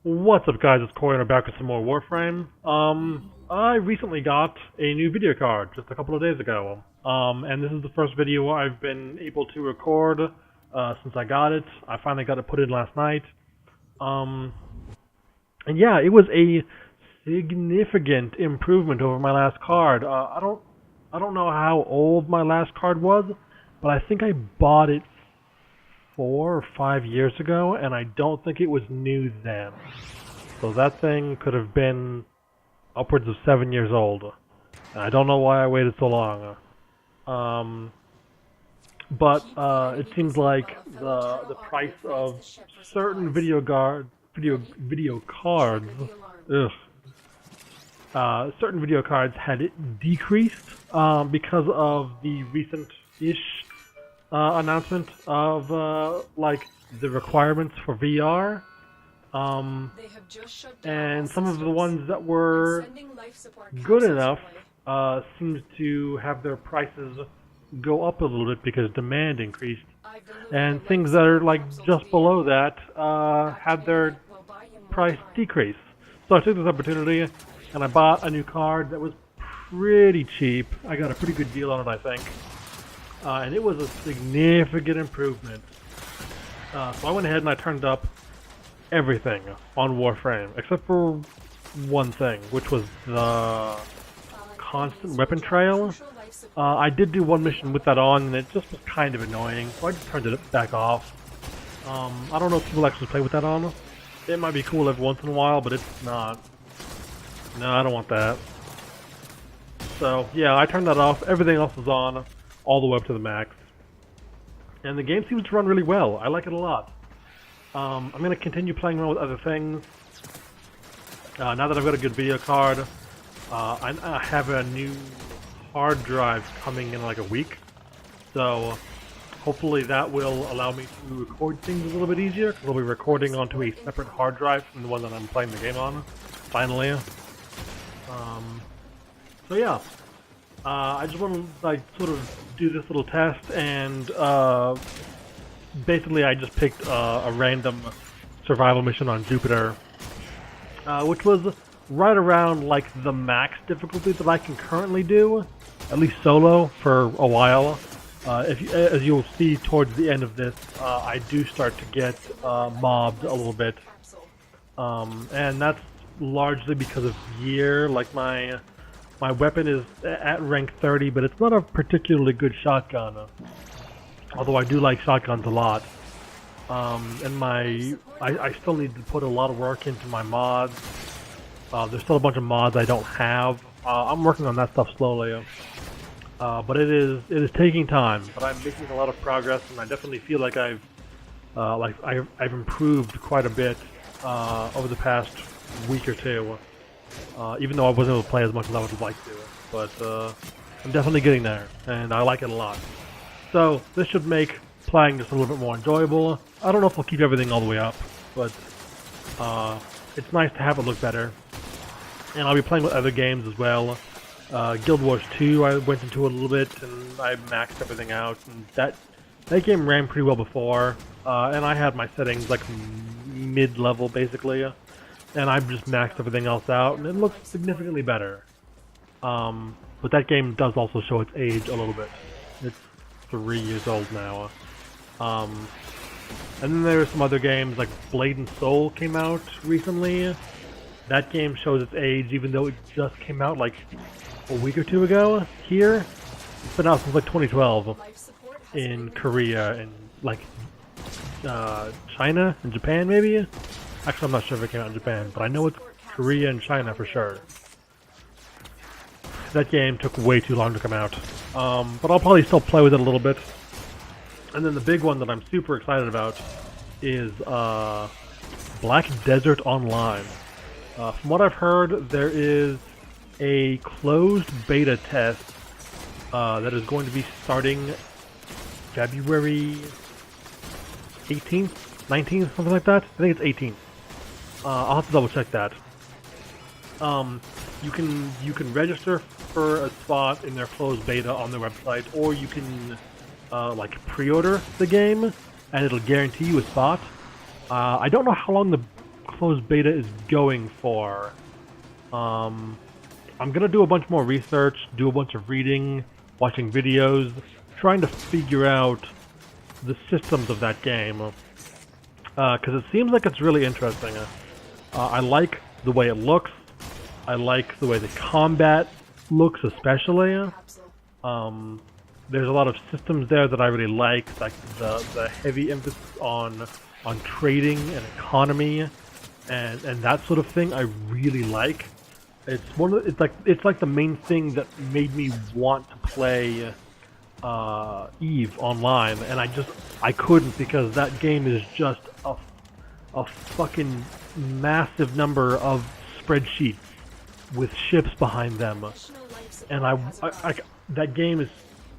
What's up, guys? It's Corey and I'm back with some more Warframe. I recently got a new video card just a couple of days ago. And this is the first video I've been able to record since I got it. I finally got it put in last night. And yeah, it was a significant improvement over my last card. I don't know how old my last card was, but I think I bought it 4 or 5 years ago, and I don't think it was new then. So that thing could have been upwards of 7 years old. And I don't know why I waited so long. But it seems like the price of certain video cards, certain video cards had decreased because of the recent-ish announcement of like the requirements for VR, and some of the ones that were good enough seemed to have their prices go up a little bit because demand increased, and things that are like just below that had their price decrease. So I took this opportunity and I bought a new card that was pretty cheap. I got a pretty good deal on it, I think. And it was a significant improvement. So I went ahead and I turned up everything on Warframe, except for one thing, which was the constant weapon trail. I did do one mission with that on, and it just was kind of annoying, so I just turned it back off. I don't know if people actually play with that on. It might be cool every once in a while, but it's not. No, I don't want that. So yeah, I turned that off. Everything else was on, all the way up to the max. And the game seems to run really well. I like it a lot. I'm going to continue playing around with other things. Now that I've got a good video card, I have a new hard drive coming in like a week. So hopefully that will allow me to record things a little bit easier, because I'll be recording onto a separate hard drive from the one that I'm playing the game on, finally. So yeah. I just want to like sort of do this little test, and basically I just picked a random survival mission on Jupiter, which was right around like the max difficulty that I can currently do, at least solo for a while. As you'll see towards the end of this, I do start to get mobbed a little bit, and that's largely because of gear. Like my weapon is at rank 30, but it's not a particularly good shotgun. Although I do like shotguns a lot. And I still need to put a lot of work into my mods. There's still a bunch of mods I don't have. I'm working on that stuff slowly. But it is taking time. But I'm making a lot of progress, and I definitely feel like I've improved quite a bit over the past week or two. Even though I wasn't able to play as much as I would like to, but I'm definitely getting there, and I like it a lot. So this should make playing just a little bit more enjoyable. I don't know if I'll keep everything all the way up, but it's nice to have it look better. And I'll be playing with other games as well. Guild Wars 2 I went into a little bit, and I maxed everything out, and that game ran pretty well before, and I had my settings like mid-level basically. And I've just maxed everything else out, and it looks significantly better. But that game does also show its age a little bit. It's 3 years old now. And then there are some other games, like Blade and Soul came out recently. That game shows its age, even though it just came out like a week or two ago here. It's been out since like 2012 in Korea and like China and Japan maybe. Actually, I'm not sure if it came out in Japan, but I know it's Korea and China for sure. That game took way too long to come out. But I'll probably still play with it a little bit. And then the big one that I'm super excited about is Black Desert Online. From what I've heard, there is a closed beta test that is going to be starting February 18th, 19th, something like that. I think it's 18th. I'll have to double check that. You can register for a spot in their closed beta on their website, or you can like pre-order the game, and it'll guarantee you a spot. I don't know how long the closed beta is going for. I'm gonna do a bunch more research, do a bunch of reading, watching videos, trying to figure out the systems of that game, because it seems like it's really interesting. I like the way it looks. I like the way the combat looks, especially. There's a lot of systems there that I really like the heavy emphasis on trading and economy, and that sort of thing. I really like. It's like the main thing that made me want to play Eve online, and I couldn't, because that game is just a fucking massive number of spreadsheets with ships behind them, and that game is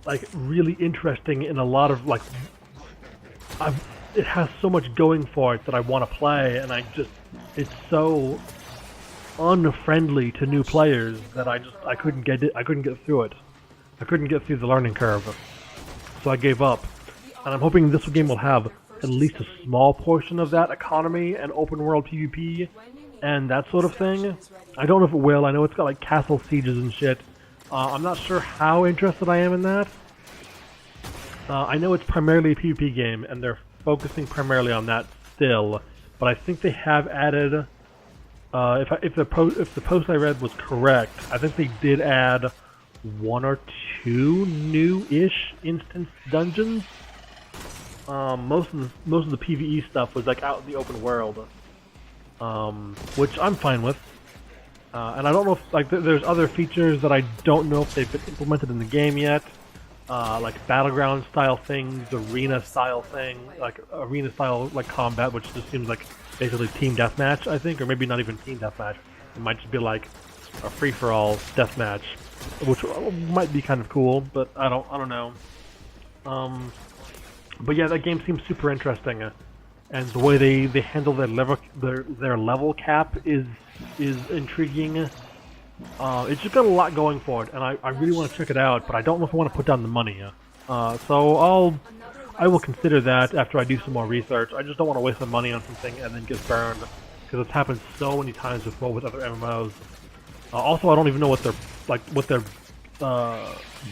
like really interesting in a lot of like it has so much going for it that I want to play, and it's so unfriendly to new players that I couldn't get through it. I couldn't get through the learning curve, so I gave up. And I'm hoping this game will have at least a small portion of that economy and open world PvP and that sort of thing. I don't know if it will. I know it's got like castle sieges and shit. I'm not sure how interested I am in that. I know it's primarily a PvP game, and they're focusing primarily on that still. But I think they have added. If the post I read was correct, I think they did add 1 or 2 new-ish instance dungeons. Most of the PvE stuff was like out in the open world, which I'm fine with. And I don't know if like there's other features that I don't know if they've been implemented in the game yet, like battleground style things, arena style like combat, which just seems like basically team deathmatch, I think, or maybe not even team deathmatch. It might just be like a free-for-all deathmatch, which might be kind of cool, but I don't know. But yeah, that game seems super interesting, and the way they handle their level cap is intriguing. It's just got a lot going for it, and I really want to check it out, but I don't know if I want to put down the money. So I will consider that after I do some more research. I just don't want to waste my money on something and then get burned, because it's happened so many times before with other MMOs. Also, I don't even know what their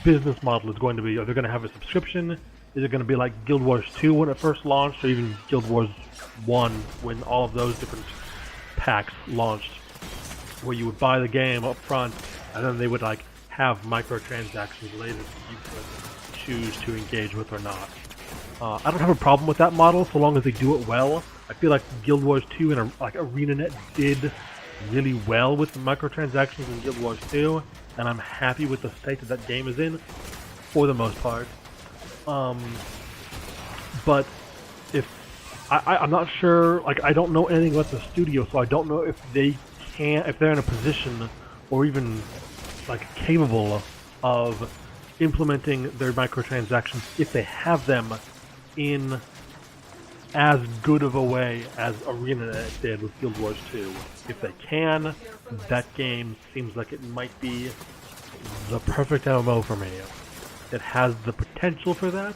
business model is going to be. Are they going to have a subscription? Is it going to be like Guild Wars 2 when it first launched, or even Guild Wars 1 when all of those different packs launched, where you would buy the game up front and then they would like have microtransactions later that you could choose to engage with or not. I don't have a problem with that model so long as they do it well. I feel like Guild Wars 2 and like ArenaNet did really well with the microtransactions in Guild Wars 2, and I'm happy with the state that game is in for the most part. But if I'm not sure, like I don't know anything about the studio, so I don't know if they're in a position or even like capable of implementing their microtransactions if they have them in as good of a way as ArenaNet did with Guild Wars 2. If they can, that game seems like it might be the perfect MMO for me. It has the potential for that.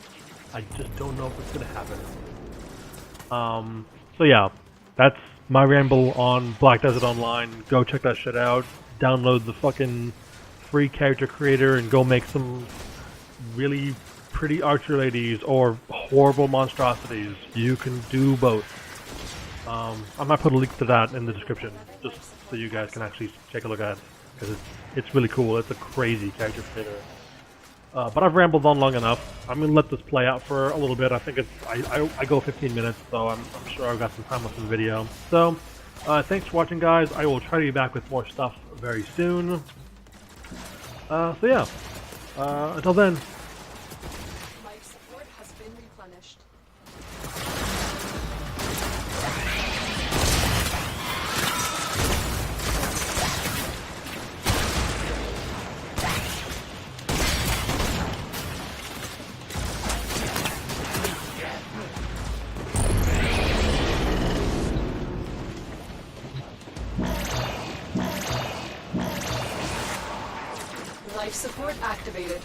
I just don't know if it's going to happen. So yeah, that's my ramble on Black Desert Online. Go check that shit out. Download the fucking free character creator and go make some really pretty archer ladies or horrible monstrosities. You can do both. I might put a link to that in the description just so you guys can actually take a look at it, because it's really cool. It's a crazy character creator. But I've rambled on long enough. I'm gonna let this play out for a little bit. I think I go 15 minutes, so I'm sure I've got some time left in the video. So thanks for watching, guys. I will try to be back with more stuff very soon. So yeah, until then. Life support has been replenished. Life support activated.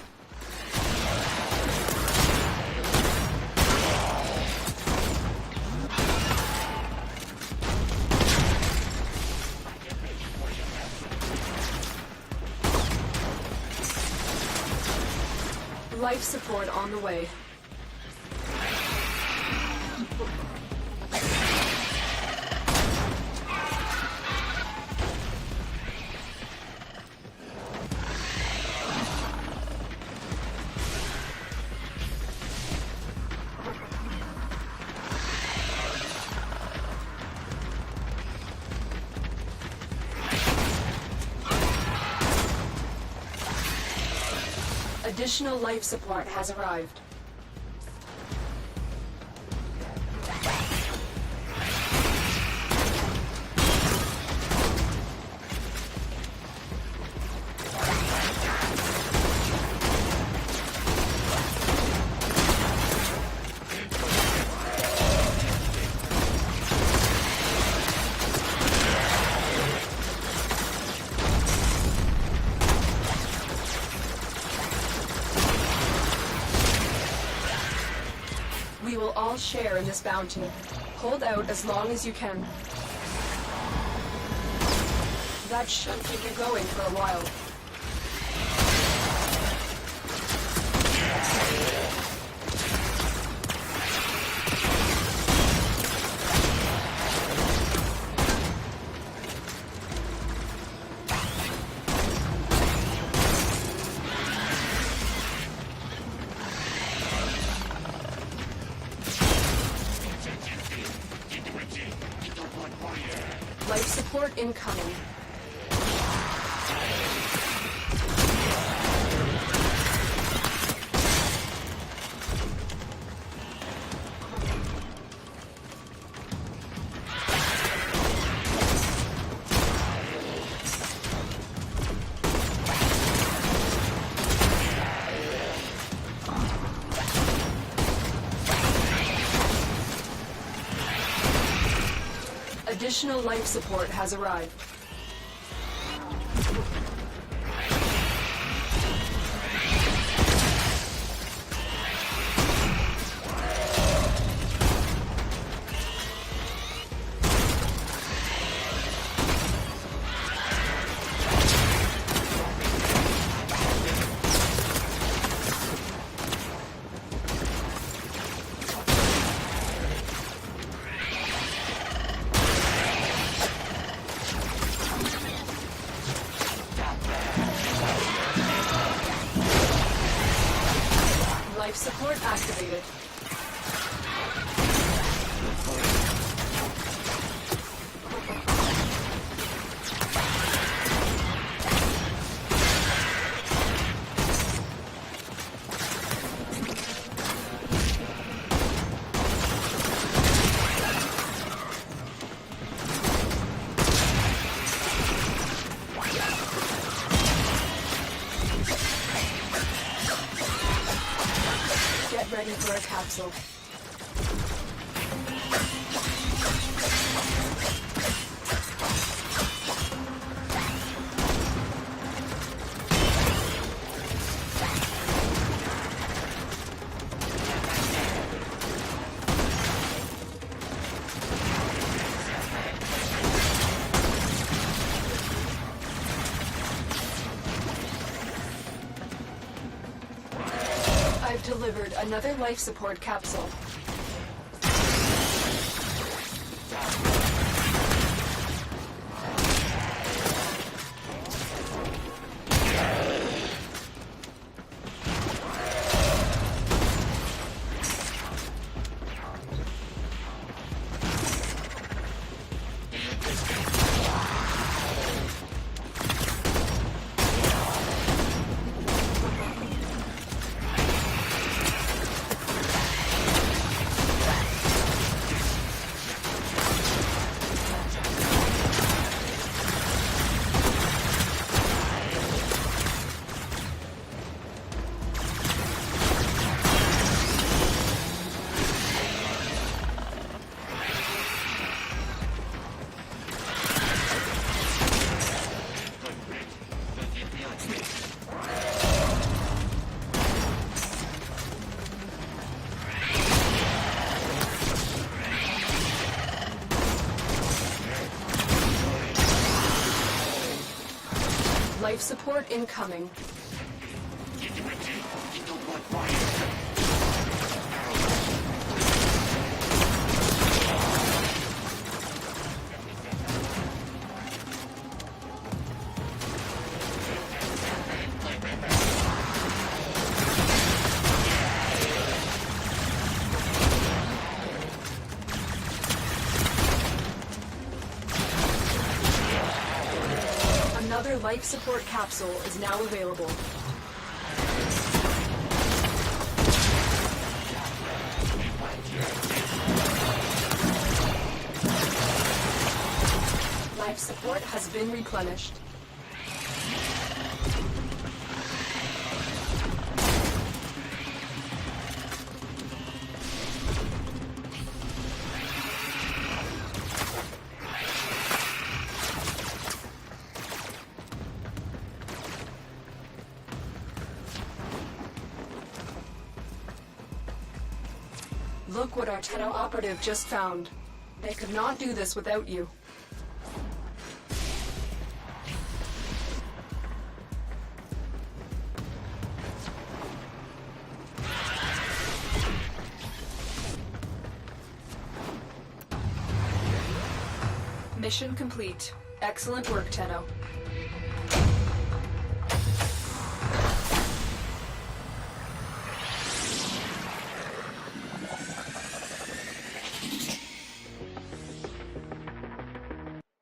Life support on the way. Additional life support has arrived. We will all share in this bounty. Hold out as long as you can. That should keep you going for a while. Life support incoming. Additional life support has arrived. Life support activated. Get ready for a capsule. I've delivered another life support capsule. Life support incoming. Another life support capsule is now available. Life support has been replenished. Look what our Tenno operative just found. They could not do this without you. Mission complete. Excellent work, Tenno.